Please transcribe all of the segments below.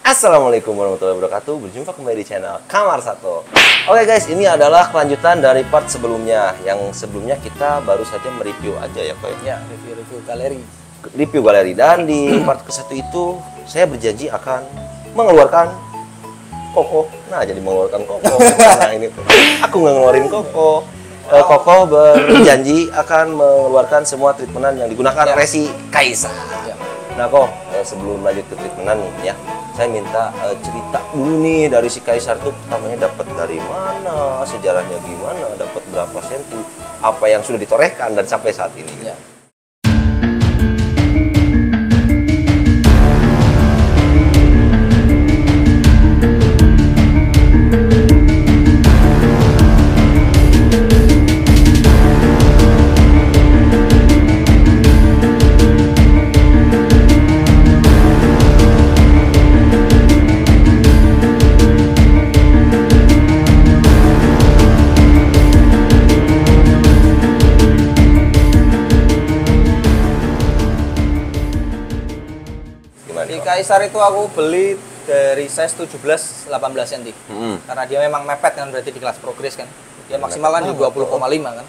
Assalamualaikum warahmatullahi wabarakatuh. Berjumpa kembali di channel Kamar Satu. Oke guys, ini adalah kelanjutan dari part sebelumnya. Yang sebelumnya kita baru saja mereview aja ya Pak. Ya, review galeri. Review galeri, dan di part ke-1 itu saya berjanji akan mengeluarkan Koko. Nah, jadi mengeluarkan Koko. Nah, ini tuh. Aku nggak ngeluarin Koko. Koko berjanji akan mengeluarkan semua treatment yang digunakan oleh si Kaisar. Ya. Nah kok, sebelum lanjut ke treatment ya, saya minta cerita dulu nih dari si Kaisar tuh pertamanya dapat dari mana, sejarahnya gimana, dapat berapa senti, apa yang sudah ditorehkan dan sampai saat ini. Ya. Di Kaisar itu aku beli dari size 17-18 cm. Karena dia memang mepet kan, berarti di kelas progres kan. Dia maksimal kan di 20,5 kan.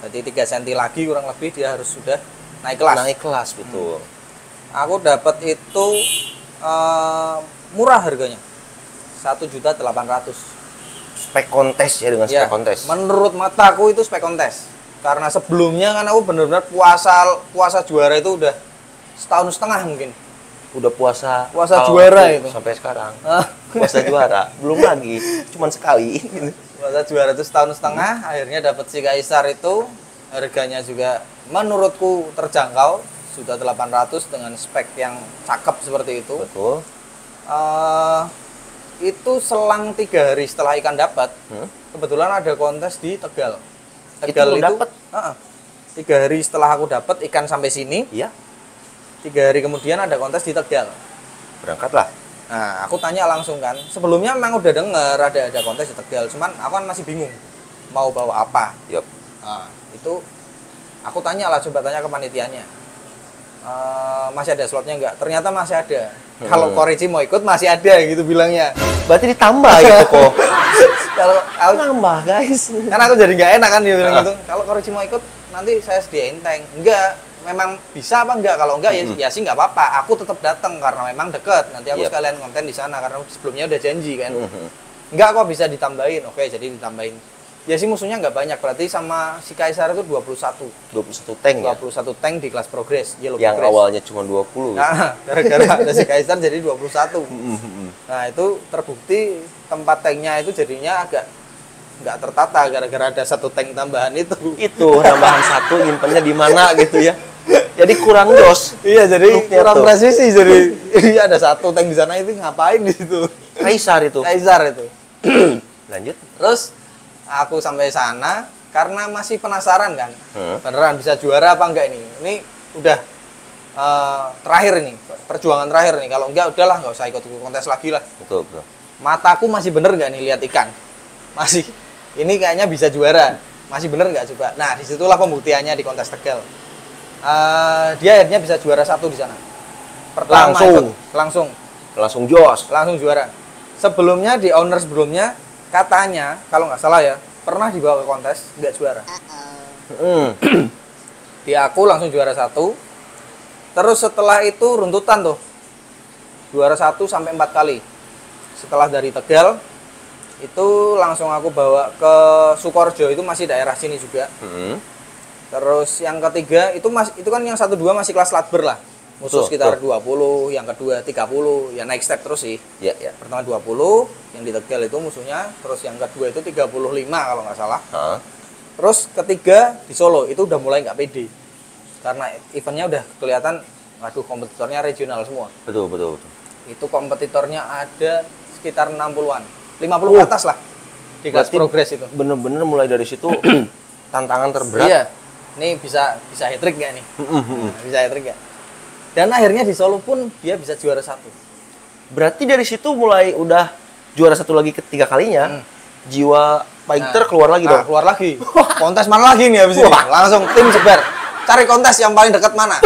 Berarti 3 cm lagi kurang lebih dia harus sudah naik kelas. Naik kelas, betul. Aku dapat itu murah harganya. 1.800.000. Spek kontes ya, dengan spek kontes. Menurut mataku itu spek kontes. Karena sebelumnya kan aku benar-benar puasa juara itu udah setahun setengah mungkin. Udah puasa juara itu sampai sekarang. Puasa juara belum lagi, cuman sekali. Puasa juara itu setahun setengah, akhirnya dapat si Kaisar itu. Harganya juga menurutku terjangkau, sudah 800 dengan spek yang cakep seperti itu. Betul. Itu selang 3 hari setelah ikan dapat, kebetulan ada kontes di Tegal. Tegal itu dapat 3 hari setelah aku dapat ikan sampai sini. Iya. 3 hari kemudian ada kontes di Tegal. Berangkatlah. Nah, aku tanya langsung kan. Sebelumnya memang udah denger ada kontes di Tegal, cuman aku kan masih bingung mau bawa apa. Yup. Nah, itu aku tanya lah, coba tanya ke panitianya. Masih ada slotnya nggak? Ternyata masih ada. Kalau Korici mau ikut masih ada gitu bilangnya. Berarti ditambah gitu kok. Kalau aku nambah guys. karena aku jadi nggak enak kan dia bilang gitu. Kalau Korici mau ikut nanti saya sediain tank. Enggak. Memang bisa apa enggak? Kalau enggak ya sih nggak apa-apa. Aku tetap datang karena memang deket. Nanti aku sekalian konten di sana karena sebelumnya udah janji kan. Enggak kok, bisa ditambahin. Oke, jadi ditambahin. Ya sih musuhnya nggak banyak, berarti sama si Kaisar itu 21 tank ya? 21 tank di kelas progres, yang progress. Awalnya cuma 20. Nah, gara-gara ada si Kaisar jadi 21. Nah, itu terbukti tempat tanknya itu jadinya agak nggak tertata gara-gara ada 1 tank tambahan itu. Itu tambahan 1 nyimpennya di mana gitu ya. Jadi kurang dos. Iya, jadi kurang presisi. Jadi iya, ada 1 tank di sana, itu ngapain di situ? Kaisar itu. Lanjut. Terus aku sampai sana karena masih penasaran kan. Beneran bisa juara apa enggak ini? Ini udah terakhir ini, perjuangan terakhir nih. Kalau enggak udahlah, nggak usah ikut kontes lagi lah. Betul. Mataku masih bener nggak nih lihat ikan? Masih. Ini kayaknya bisa juara. Masih bener nggak coba? Nah, disitulah pembuktiannya di kontes Tegal. Dia akhirnya bisa juara 1 di sana. Pertama langsung juara. Sebelumnya di owner sebelumnya katanya kalau nggak salah ya pernah dibawa ke kontes nggak juara. Di aku langsung juara 1. Terus setelah itu runtutan tuh juara 1 sampai 4 kali. Setelah dari Tegal itu langsung aku bawa ke Sukoharjo, itu masih daerah sini juga. Terus yang ketiga itu kan yang 1-2 masih kelas latber lah. Musuh sekitar 20, yang kedua 30, ya naik step terus sih. Ya. Pertama 20, yang di Tegal itu musuhnya, terus yang kedua itu 35 kalau nggak salah. Terus ketiga di Solo itu udah mulai nggak pede. Karena eventnya udah kelihatan, waduh, kompetitornya regional semua. Betul. Itu kompetitornya ada sekitar 60-an. 50 ke atas lah di kelas progres itu. Bener-bener mulai dari situ tantangan terberat. Iya. Ini bisa hat-trick nggak nih? Bisa hat-trick nggak? Dan akhirnya di Solo pun dia bisa juara 1. Berarti dari situ mulai udah juara 1 lagi ketiga kalinya. Jiwa fighter keluar lagi dong. Keluar lagi. Kontes mana lagi nih habis ini? Langsung tim sebar. Cari kontes yang paling dekat mana?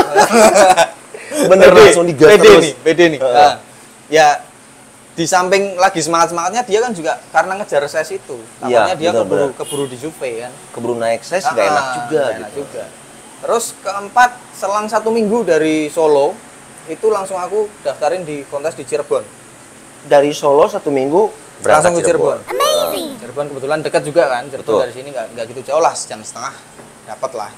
Bener langsung digas terus. PD nih. Ya di samping lagi semangat-semangatnya dia kan juga karena ngejar ses itu. Takutnya dia keburu di Juve kan. Keburu naik ses nggak enak juga. Gak enak juga. Terus keempat, selang 1 minggu dari Solo, itu langsung aku daftarin di kontes di Cirebon. Dari Solo 1 minggu langsung ke Cirebon. Cirebon Kebetulan dekat juga kan. Cirebon dari sini nggak gitu jauh lah, sejam setengah dapat lah.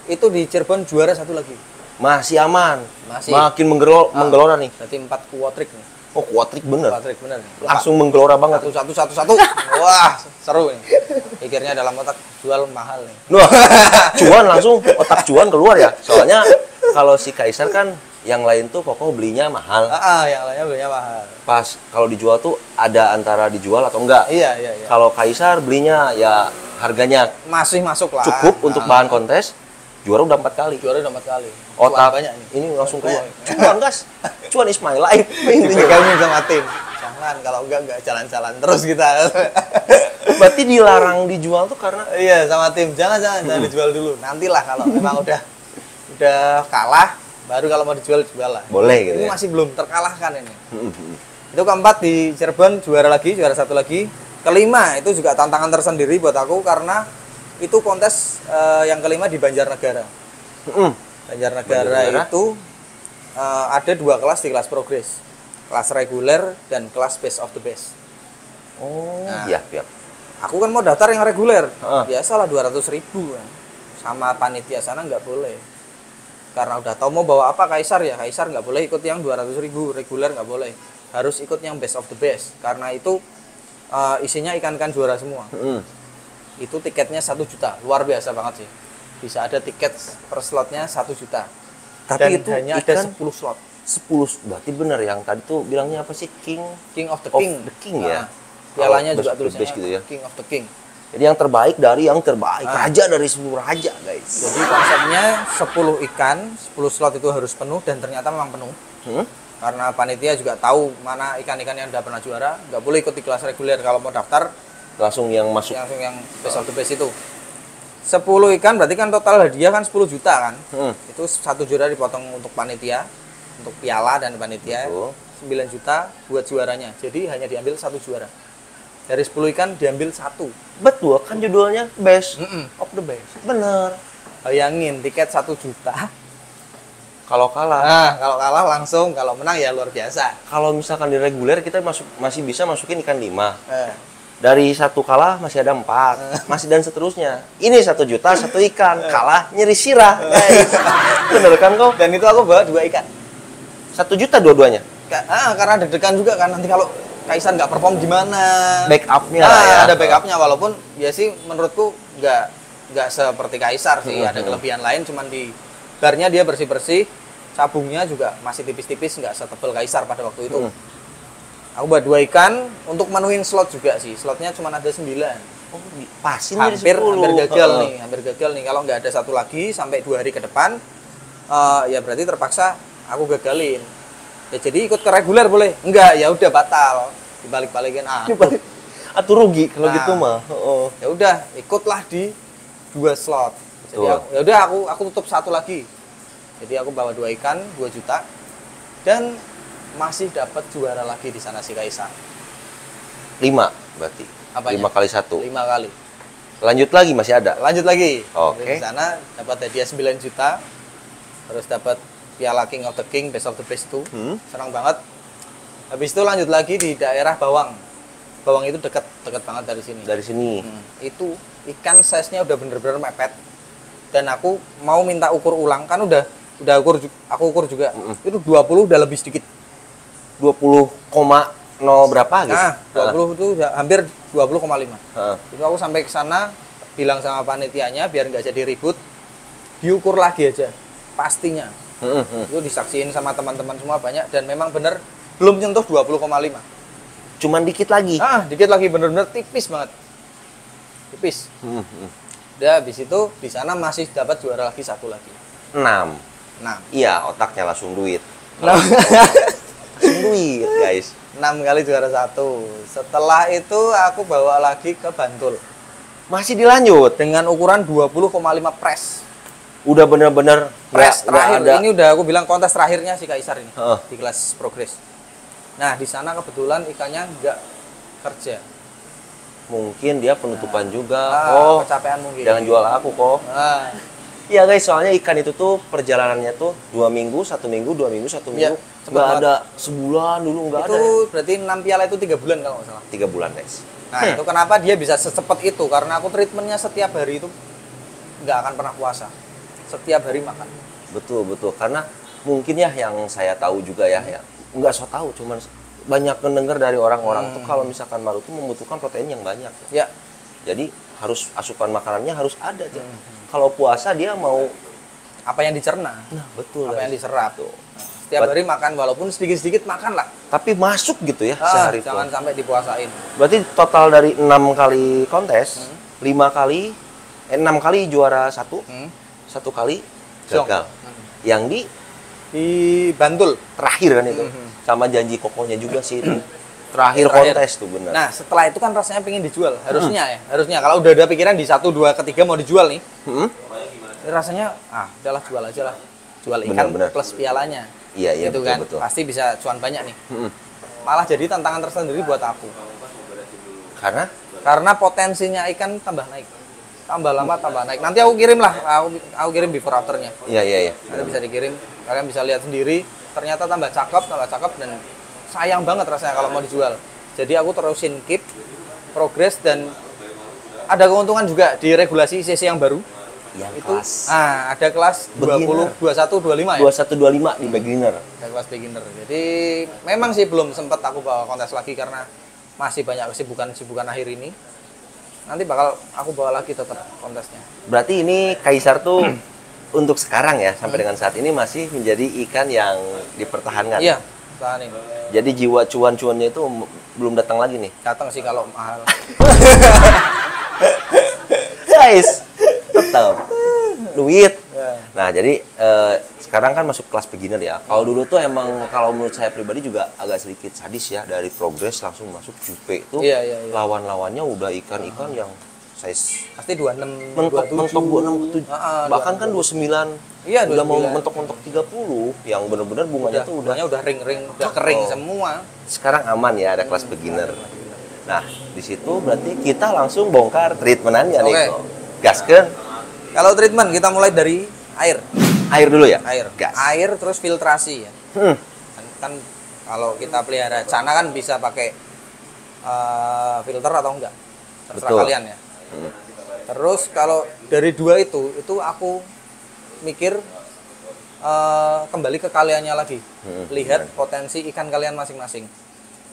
Itu di Cirebon juara 1 lagi. Masih aman. Masih. Makin menggelora nih. Berarti 4 quadrik nih. Oh, quadrik bener. Quadrik bener. Langsung menggelora banget. Satu. Wah, seru nih. Pikirnya dalam otak jual mahal nih. Wah, cuan langsung otak cuan keluar ya. Soalnya kalau si Kaisar kan yang lain tuh pokok belinya mahal. Yang lainnya belinya mahal. Pas kalau dijual tuh ada antara dijual atau enggak. Iya. Kalau Kaisar belinya ya harganya masih masuk lah. Cukup untuk bahan kontes. Juara udah 4 kali. Otak banyak ini langsung keluar. Cuan gas. Cuan is my life. Intinya kami sama tim. Jangan kalau enggak jalan-jalan terus kita. Berarti dilarang dijual tuh karena iya sama tim. Jangan dijual dulu. Nantilah kalau memang udah kalah baru kalau mau dijual lah. Boleh gitu. Ini masih belum terkalahkan ini. Itu keempat di Cirebon juara 1 lagi. Kelima itu juga tantangan tersendiri buat aku karena itu kontes yang kelima di Banjarnegara. Banjarnegara itu ada 2 kelas di kelas progres. Kelas reguler dan kelas best of the best. Oh, iya. Aku kan mau daftar yang reguler. Biasalah 200.000 kan. Sama panitia sana nggak boleh. Karena udah tahu mau bawa apa Kaisar ya. Kaisar nggak boleh ikut yang 200.000, reguler nggak boleh. Harus ikut yang best of the best. Karena itu isinya ikan-ikan juara semua. Itu tiketnya 1 juta, luar biasa banget sih. Bisa ada tiket per slotnya 1 juta. Tapi dan itu hanya ikan ada 10 slot. 10, berarti bener yang tadi tuh bilangnya apa sih? King of the King ya. Pialanya juga tulisannya gitu ya. King of the King. Jadi yang terbaik dari yang terbaik, raja dari 10 raja, guys. Jadi konsepnya 10 ikan, 10 slot itu harus penuh dan ternyata memang penuh. Karena panitia juga tahu mana ikan-ikan yang udah pernah juara, nggak boleh ikut di kelas reguler. Kalau mau daftar langsung yang masuk. Langsung yang best of the best itu. 10 ikan berarti kan total hadiah kan 10 juta kan. Itu 1 juta dipotong untuk panitia, untuk piala dan panitia. 9 juta buat juaranya. Jadi hanya diambil 1 juara. Dari 10 ikan diambil 1. Betul, kan judulnya best of the best. Bener. Bayangin tiket 1 juta. Kalau kalah. Nah, kalau kalah langsung, kalau menang ya luar biasa. Kalau misalkan di reguler kita masih bisa masukin ikan 5. Dari 1 kalah masih ada 4, masih dan seterusnya. Ini 1 juta 1 ikan, kalah nyeri sirah, guys. Bener kan kok? Dan itu aku bawa 2 ikan. 1 juta dua-duanya. Karena deg-degan juga kan nanti kalau Kaisar nggak perform gimana? Backupnya ya. Ada backupnya walaupun ya sih menurutku nggak seperti Kaisar sih. Ada kelebihan lain, cuman di barnya dia bersih-bersih, sabungnya juga masih tipis-tipis, nggak setebal Kaisar pada waktu itu. Aku buat 2 ikan untuk menuhin slot juga sih. Slotnya cuma ada 9. Oh, pas ini hampir gagal nih. Kalau nggak ada 1 lagi sampai 2 hari ke depan, ya berarti terpaksa aku gagalin. Ya jadi ikut ke reguler boleh? Enggak, ya udah batal. Dibalik-balikin atau rugi kalau gitu mah. Ya udah, ikutlah di 2 slot. Jadi ya udah aku tutup 1 lagi. Jadi aku bawa 2 ikan, 2 juta. Dan masih dapat juara lagi di sana si Kaisar. 5 berarti. Apanya? 5 kali 1. 5 kali. Lanjut lagi masih ada. Lanjut lagi. Oke. Di sana dapat hadiah 9 juta. Terus dapat piala King of the King, best of the best itu. Senang banget. Habis itu lanjut lagi di daerah Bawang. Bawang itu dekat banget dari sini. Dari sini. Itu ikan size-nya udah bener-bener mepet. Dan aku mau minta ukur ulang, kan aku ukur juga. Itu 20 udah lebih sedikit. 20,0 berapa gitu? Nah, 20 itu hampir 20,5. Itu aku sampai ke sana bilang sama panitianya biar nggak jadi ribut, diukur lagi aja pastinya. Itu disaksiin sama teman-teman semua banyak dan memang bener belum nyentuh 20,5. Cuman dikit lagi. Dikit lagi, bener-bener tipis banget. Tipis. Udah habis itu di sana masih dapat juara lagi 1 lagi. 6. Iya, otaknya langsung duit. Duit, guys. 6 kali juara 1. Setelah itu aku bawa lagi ke Bantul. Masih dilanjut dengan ukuran 20,5 press. Udah bener-bener press terakhir. Ini udah aku bilang kontes terakhirnya si Kaisar ini di kelas progres. Nah, di sana kebetulan ikannya nggak kerja. Mungkin dia penutupan juga. Kecapean mungkin. Jangan jual aku kok. Nah, Iya guys, soalnya ikan itu tuh perjalanannya tuh 2 minggu, 1 minggu, 2 minggu, 1 Iya, minggu. cepet Nggak banget. ada sebulan dulu, nggak itu ada. berarti 6 piala itu 3 bulan kalau nggak salah. 3 bulan guys. Nah, itu kenapa dia bisa secepat itu? Karena aku treatmentnya setiap hari itu nggak akan pernah puasa. Setiap hari makan. Betul, betul. Karena mungkin ya yang saya tahu juga ya, nggak so tahu, cuman banyak mendengar dari orang-orang tuh kalau misalkan Maru tuh membutuhkan protein yang banyak. Ya. Jadi harus asupan makanannya harus ada tuh. Kalau puasa dia mau Apa yang dicerna? nah betul Apa guys. yang diserap tuh. Setiap hari makan walaupun sedikit-sedikit makan lah. Tapi masuk gitu ya sehari Jangan itu. sampai dipuasain. Berarti total dari 6 kali kontes, 5 kali 6 kali juara 1, 1 kali Zong. gagal. Yang Di Bantul. terakhir kan itu. Sama janji kokohnya juga sih itu. Terakhir Terakhir. kontes tuh bener. Nah, setelah itu kan rasanya pengen dijual. Harusnya ya. Harusnya kalau udah ada pikiran di 1, 2, ketiga mau dijual nih. Ini rasanya udahlah jual aja lah. Jual ikan Bener. plus pialanya. Iya, iya, gitu betul, kan. betul. Pasti bisa cuan banyak nih. Malah jadi tantangan tersendiri buat aku. Karena Karena potensinya ikan tambah naik. Tambah lama tambah naik. Nanti aku kirim lah. Aku kirim before afternya. iya, iya, iya. Nanti bisa dikirim. Kalian bisa lihat sendiri. Ternyata tambah cakep dan sayang banget rasanya kalau mau dijual. Jadi aku terusin keep progress dan ada keuntungan juga di regulasi ICC yang baru. Yang Itu kelas ada kelas 20, 21, 25 ya. 2125 di beginner. Ada kelas beginner. Jadi memang sih belum sempat aku bawa kontes lagi karena masih banyak kesibukan akhir ini. Nanti bakal aku bawa lagi tetap kontesnya. Berarti ini Kaisar tuh untuk sekarang ya sampai dengan saat ini masih menjadi ikan yang dipertahankan. Iya, tahanin. Jadi jiwa cuan-cuannya itu belum datang lagi nih. Datang sih kalau mahal. Guys, tetap duit. Ya. Nah, jadi sekarang kan masuk kelas beginner ya. Kalau dulu tuh emang kalau menurut saya pribadi juga agak sedikit sadis ya, dari progress langsung masuk jupe itu. Iya, iya, iya. Lawan-lawannya udah ikan-ikan yang size Pasti 26, mentok 27. 26 bahkan kan 29. Iya, udah mau 29. mentok-mentok 30 yang bener-bener bunganya tuh udah udah ring-ring, udah kering semua. sekarang aman ya, ada kelas beginner. Nah, di situ berarti kita langsung bongkar treatmenannya nih Oke. kok. Gaskeun. Kalau treatment kita mulai dari air. Air dulu ya? Air. Gas. Air terus filtrasi ya. Hmm. Kan kalau kita pelihara cana kan bisa pakai filter atau enggak. Terserah Betul. kalian ya. Terus kalau dari dua itu aku mikir kembali ke kaliannya lagi. Lihat potensi ikan kalian masing-masing.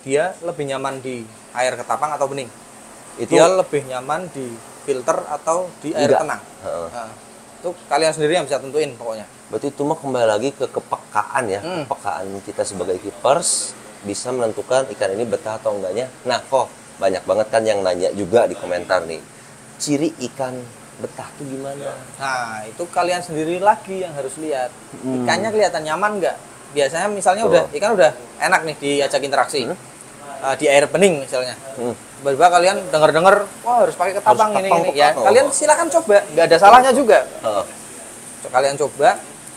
Dia lebih nyaman di air ketapang atau bening? Itu Dia lebih nyaman di filter atau di air Enggak. tenang? Heeh. Nah, itu kalian sendiri yang bisa tentuin pokoknya. berarti itu mah kembali lagi ke kepekaan ya. Kepekaan kita sebagai keepers bisa menentukan ikan ini betah atau enggaknya. Nah, kok banyak banget kan yang nanya juga di komentar nih. Ciri ikan betah tuh gimana? Nah, itu kalian sendiri lagi yang harus lihat. Ikannya kelihatan nyaman nggak? Biasanya misalnya ikan udah enak nih diajak interaksi. Di air bening misalnya. Tiba-tiba kalian dengar-dengar, wah harus pakai ketapang Harus ini. Ya, ketapang. kalian silakan coba, nggak ada salahnya juga. Heeh. Kalian coba,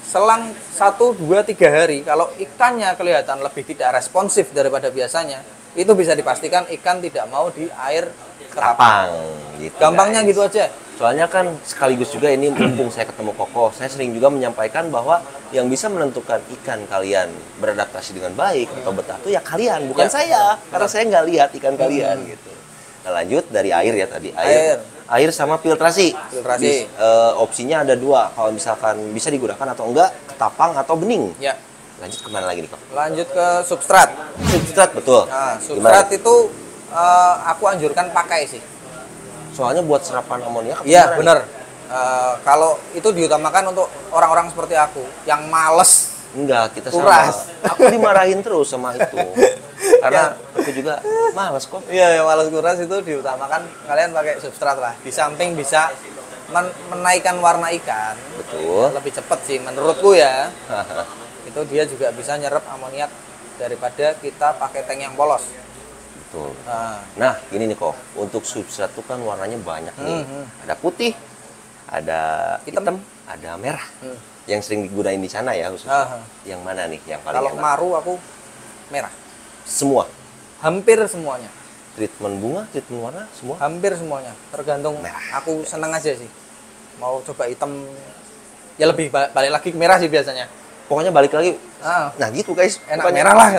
selang 1, 2, 3 hari, kalau ikannya kelihatan lebih tidak responsif daripada biasanya, itu bisa dipastikan ikan tidak mau di air ketapang. Tapang gitu. Gampangnya guys. gitu aja. Soalnya kan sekaligus juga ini mumpung saya ketemu Koko, saya sering juga menyampaikan bahwa yang bisa menentukan ikan kalian beradaptasi dengan baik atau betah itu ya kalian, bukan Ya. saya. Karena saya nggak lihat ikan kalian gitu. Nah, lanjut dari air ya tadi. Air sama filtrasi. Filtrasi. Opsinya ada 2. Kalau misalkan bisa digunakan atau enggak, ketapang atau bening. Ya, Lanjut kemana lagi nih Kok? lanjut ke substrat. Substrat, betul. Nah, Gimana? substrat itu aku anjurkan pakai sih. Soalnya buat serapan amonia Iya, bener. Kalau itu diutamakan untuk orang-orang seperti aku yang males. Enggak, kita Kuras. sama. Aku dimarahin terus sama itu. Karena aku juga malas kok. Iya, yang males kuras itu diutamakan kalian pakai substrat lah. Di samping bisa menaikkan warna ikan. Betul. Lebih cepat sih menurutku ya. Itu dia juga bisa nyerap amoniak daripada kita pakai tank yang polos. Betul. Nah, Nah, gini nih kok. Untuk substrat itu kan warnanya banyak nih. Ada putih, ada hitam, ada merah. Yang sering digunain di sana ya khususnya. Yang mana nih yang paling kalau enak? maru aku merah. Semua. Hampir semuanya. Treatment bunga, treatment warna, semua. Hampir semuanya. Tergantung Merah. aku seneng aja sih. Mau coba hitam, ya lebih balik lagi ke merah sih biasanya. Pokoknya balik lagi. Ah, Nah gitu guys. enak Pokoknya merah lah.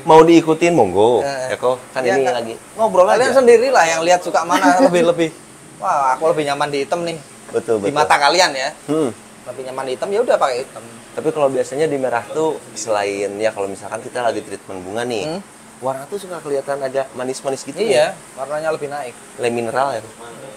mau diikutin monggo. Ya kok kan Ya, ini Kak. lagi ngobrol Kalian aja. sendiri lah yang lihat suka mana lebih. Wah, aku lebih nyaman di hitam nih. Betul Di betul. mata kalian ya. Hmm. Lebih nyaman di hitam, ya udah pakai hitam. Tapi kalau biasanya di merah tuh selain ya kalau misalkan kita lagi treatment bunga nih, warna tuh suka kelihatan agak manis-manis gitu. Iya, warnanya lebih naik. Le mineral ya.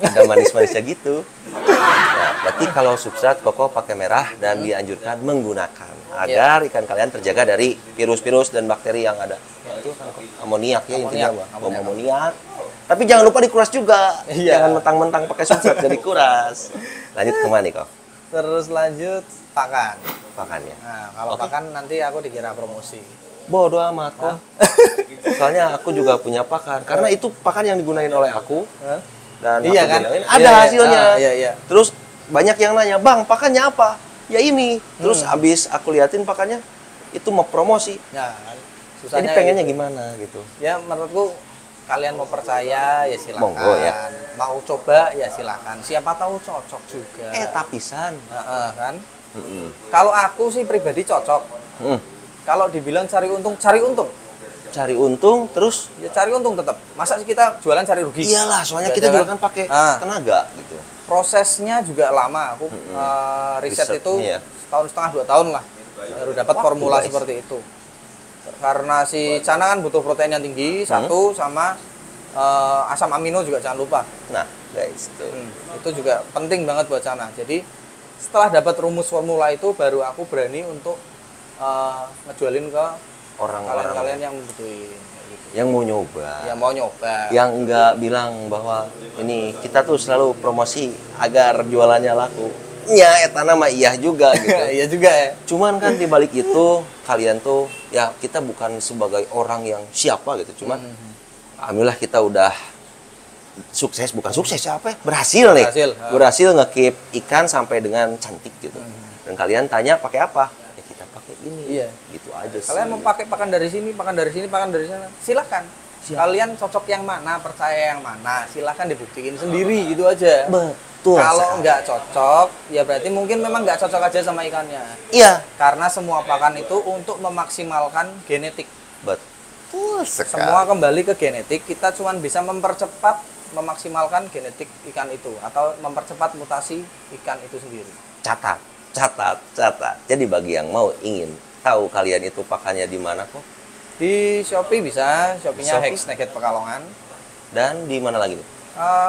Ada manis-manisnya gitu. Nah, berarti kalau substrat koko pakai merah dan dianjurkan menggunakan agar ikan kalian terjaga dari virus-virus dan bakteri yang ada. Itu kan amoniak ya intinya mah. Bom amoniak. Tapi jangan lupa dikuras juga. Iya. Jangan mentang-mentang pakai substrat jadi kuras. Lanjut kemana nih kok? Terus lanjut pakan. Pakannya. Nah, kalau Oke. pakan nanti aku dikira promosi. Bodoh amat kok. Soalnya aku juga punya pakan. Karena itu pakan yang digunain oleh aku. Hah? Dan Iya aku kan? gunain, Iya, ada iya. hasilnya. Ah, iya, iya. Terus banyak yang nanya, "Bang, pakannya apa?" Ya ini. Terus abis aku liatin pakannya, itu mau promosi. Nah, Jadi susahnya pengennya gitu. gimana gitu. Ya menurutku kalian mau percaya ya silakan. Monggo, ya. Mau coba ya silakan. Siapa tahu cocok juga. Tapisan. Heeh, kan? Kalau aku sih pribadi cocok. Kalau dibilang cari untung, cari untung. Cari untung, terus Ya cari untung tetap. Masa sih kita jualan cari rugi? iyalah, soalnya Nggak kita ada juga kan pakai Ah. tenaga gitu. Prosesnya juga lama. Aku riset itu Risetnya ya. setahun setengah 2 tahun lah baru dapat Waktu, formula guys. seperti itu. Karena si cana kan butuh protein yang tinggi satu sama asam amino juga jangan lupa. Nah, guys, tuh. Itu juga penting banget buat cana. Jadi setelah dapat rumus formula itu baru aku berani untuk ngejualin ke Orang-orang kalian yang membutuhin kayak gitu. yang mau nyoba. Yang mau nyoba. Yang enggak bilang bahwa ini kita tuh selalu promosi agar jualannya laku. Ya, etana mah iya juga gitu. Iya juga ya. Cuman kan di balik itu kalian tuh ya kita bukan sebagai orang yang siapa gitu. Cuman alhamdulillah kita udah sukses, bukan sukses siapa ya? Berhasil nih. Berhasil. Nge-keep ikan sampai dengan cantik gitu. Dan kalian tanya pakai apa? Ya kita pakai ini. Iya. Gitu aja sih. Kalian mau pakai pakan dari sini, pakan dari sini, pakan dari sana, silakan. Kalian cocok yang mana, percaya yang mana, silakan dibuktiin sendiri gitu aja. Betul. Kalau sekali. nggak cocok, ya berarti mungkin memang nggak cocok aja sama ikannya. Iya. Karena semua pakan itu untuk memaksimalkan genetik. Betul sekali. Semua kembali ke genetik. Kita cuma bisa mempercepat, memaksimalkan genetik ikan itu atau mempercepat mutasi ikan itu sendiri. Catat. Jadi bagi yang mau ingin tahu kalian itu pakannya di mana kok? Di Shopee bisa, Shopee-nya Shopee? Hex Naked Pekalongan. Dan di mana lagi nih?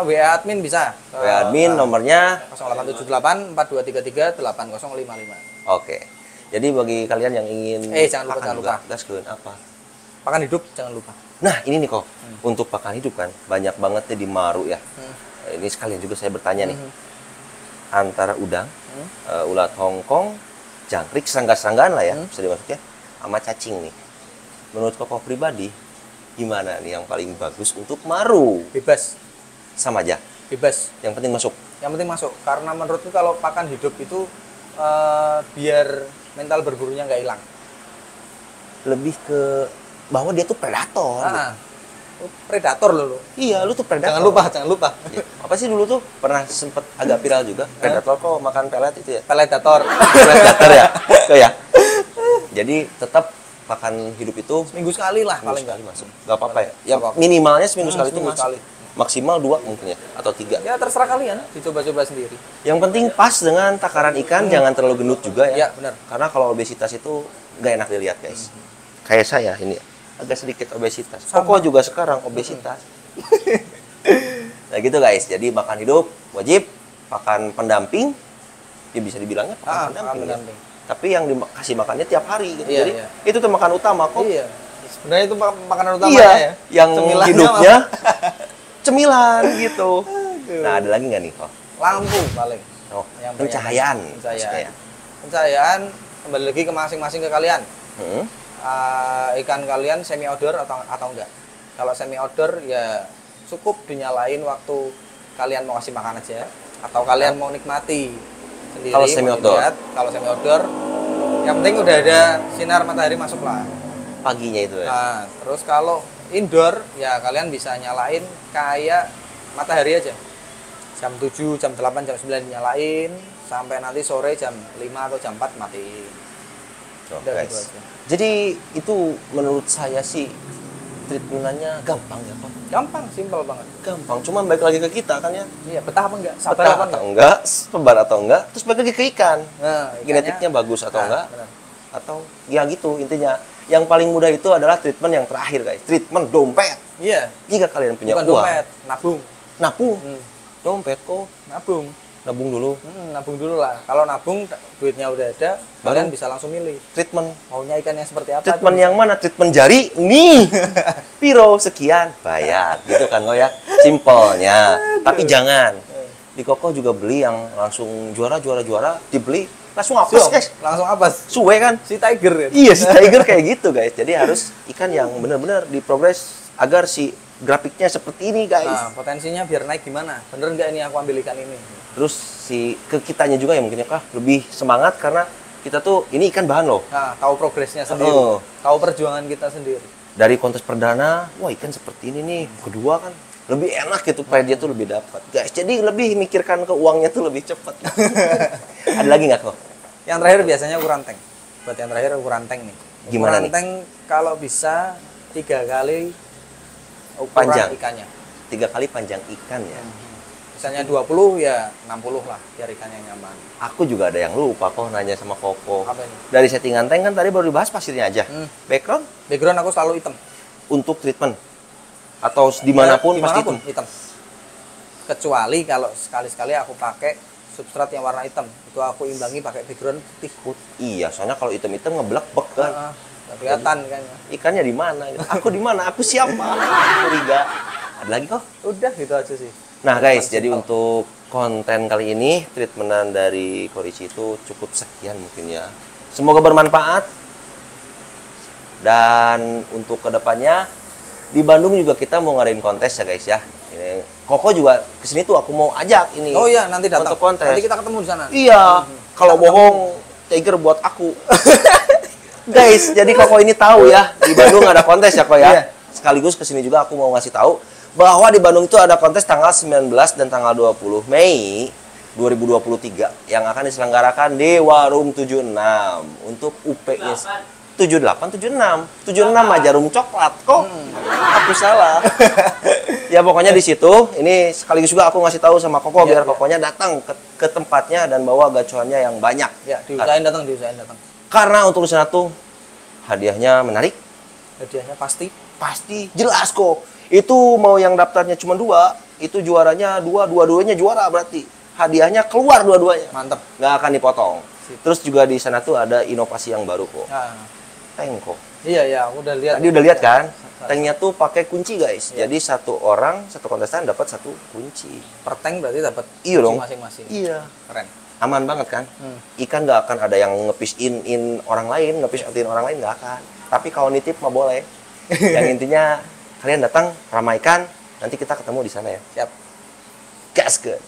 WA admin bisa. WA admin nomornya 0878 4233 8055. oke. Jadi bagi kalian yang ingin Jangan lupa, pakan jangan juga, lupa. gaskeun apa? Pakan hidup jangan lupa. Nah, ini nih kok. Untuk pakan hidup kan banyak banget nih di Maru ya. Ini sekalian juga saya bertanya nih. Antara udang, ulat Hongkong, jangkrik, serangga-seranggaan lah ya, bisa dimasuknya, sama cacing nih. Menurut Koko pribadi, gimana nih yang paling bagus untuk Maru? Bebas, Sama aja. bebas. Yang penting masuk. Yang penting masuk. Karena menurutku kalau pakan hidup itu biar mental berburunya nggak hilang. Lebih ke bahwa dia tuh predator. Ah, predator loh. Iya, lu tuh predator. Jangan lupa. Ya, apa sih dulu tuh pernah sempet agak viral juga predator kok makan pelet itu ya? Predator. Predator ya? Itu ya. Jadi tetap makan hidup itu Minggu sekali lah seminggu paling sekali masuk. Gak apa-apa ya? Ya Nggak apa-apa. minimalnya seminggu sekali itu seminggu masuk. sekali. Maksimal 2 mungkin ya atau 3. Ya terserah kalian, dicoba-coba sendiri. Yang penting pas dengan takaran ikan, jangan terlalu gendut juga ya. Iya, benar. Karena kalau obesitas itu gak enak dilihat guys. Kayak saya ini agak sedikit obesitas. Koko juga sekarang obesitas. Nah gitu guys. Jadi makan hidup wajib, pakan pendamping. Ya bisa dibilangnya pakan pendamping. pakan Ya. pendamping. Tapi yang dikasih makannya tiap hari gitu. Iya, Jadi iya. itu tuh makan utama kok. Iya. Sebenarnya itu makanan utamanya Iya, ya. yang Cemilannya hidupnya cemilan gitu. Nah, ada lagi nggak nih kok? lampu paling. Oh, Yang pencahayaan. Pencahayaan. maksudnya ya. Pencahayaan kembali lagi ke masing-masing ke kalian. Hmm. Ikan kalian semi outdoor atau enggak? Kalau semi outdoor ya cukup dinyalain waktu kalian mau kasih makan aja atau kalian mau nikmati sendiri. Kalau semi mau outdoor? dilihat. Kalau semi outdoor yang penting udah ada sinar matahari masuk lah. paginya itu ya. Nah, terus kalau indoor ya kalian bisa nyalain kayak matahari aja. Jam 7, jam 8, jam 9 nyalain sampai nanti sore jam 5 atau jam 4 matiin. Udah Guys. gitu aja. Jadi itu menurut saya sih treatmentannya gampang ya, Pak. Gampang, simpel banget. Gampang, cuma balik lagi ke kita kan ya. Iya, betah apa enggak? Sabar Betah apa atau enggak? enggak, sebar atau enggak, terus balik lagi ke ikan. Nah, Genetiknya ikannya- bagus atau Nah, enggak, benar. atau ya gitu intinya. Yang paling mudah itu adalah treatment yang terakhir guys, treatment dompet. Iya, Jika kalian punya bukan uang, dompet, nabung. nabung, Hmm, dompet kok, nabung. nabung dulu, Nabung dulu lah. Kalau nabung duitnya udah ada, Baru? kalian bisa langsung milih treatment. maunya ikan yang seperti apa. Treatment tuh. yang mana? Treatment jari, nih, piro sekian, bayar, gitu kan lo ya, simpelnya. Tapi jangan, di Koko juga beli yang langsung juara, dibeli langsung apes Siap, guys, langsung apa? suwe kan? Si tiger ya. Iya, si tiger kayak gitu guys. Jadi harus ikan yang benar-benar diprogres agar si grafiknya seperti ini guys. Nah, potensinya biar naik gimana? Bener nggak ini aku ambil ikan ini? Terus si ke kitanya juga ya mungkin ya Kak, lebih semangat karena kita tuh ini ikan bahan loh. Nah, tahu progresnya sendiri, Oh. tahu perjuangan kita sendiri. Dari kontes perdana, wah ikan seperti ini nih. Kedua kan lebih enak gitu, dia tuh lebih dapat. Guys, jadi lebih mikirkan ke uangnya tuh lebih cepat. Ada lagi nggak kok? Yang terakhir biasanya ukuran tank. Buat yang terakhir ukuran tank nih. Gimana ukuran nih? tank kalau bisa 3 kali ukuran Panjang. ikannya. 3 kali panjang ikan ya. Misalnya 20 ya 60 lah biar ikannya nyaman. Aku juga ada yang lupa kok nanya sama Koko. Apa ini? Dari settingan tank kan tadi baru dibahas pasirnya aja. Background Background aku selalu hitam. untuk treatment atau dimanapun pasti Dimanapun hitam. hitam. Kecuali kalau sekali-sekali aku pakai substrat yang warna hitam, itu aku imbangi pakai background putih. Iya, soalnya kalau hitam-hitam ngeblek-bek kan. Nggak kelihatan kan. Ikannya di mana? Aku di mana? Aku siapa? Curiga. Ada lagi kok? Udah gitu aja sih. Nah guys, Simple. jadi untuk konten kali ini treatmentan dari Korici itu cukup sekian mungkin ya. Semoga bermanfaat. Dan untuk kedepannya di Bandung juga kita mau ngadain kontes ya guys ya. Ini Koko juga kesini tuh aku mau ajak ini. Oh iya, nanti datang. untuk kontes. Nanti kita ketemu di sana. Iya, kalau bohong Tiger buat aku. Guys, jadi Koko ini tahu ya di Bandung ada kontes ya kok ya. Iya. Sekaligus kesini juga aku mau ngasih tahu bahwa di Bandung itu ada kontes tanggal 19 dan tanggal 20 Mei 2023 yang akan diselenggarakan di Warung 76 untuk UP-nya 78 76 aja Jarum Coklat kok. Aku salah. Ya pokoknya di situ ini sekaligus juga aku ngasih tahu sama Koko biar Kokonya datang ke tempatnya dan bawa gacuannya yang banyak. Ya, diusahain datang, diusahain datang. Karena untuk di sana tuh hadiahnya menarik, Hadiahnya pasti. pasti jelas kok. Itu mau yang daftarnya cuma 2, itu juaranya 2, dua-duanya juara berarti. Hadiahnya keluar dua-duanya. Mantep. Nggak akan dipotong. Terus juga di sana tuh ada inovasi yang baru kok. Nah, Tank kok. iya ya, aku udah lihat. Tadi udah lihat kan? Tanknya tuh pakai kunci guys. Jadi satu orang, satu kontestan dapat satu kunci. Per tank berarti dapat Iya kunci dong. masing-masing. Iya. Keren. Aman banget kan? Ikan nggak akan ada yang ngepish in orang lain, ngepish outin orang lain nggak akan. Tapi kalau nitip mah boleh. Yang intinya kalian datang ramaikan, nanti kita ketemu di sana ya. Siap. Gas good.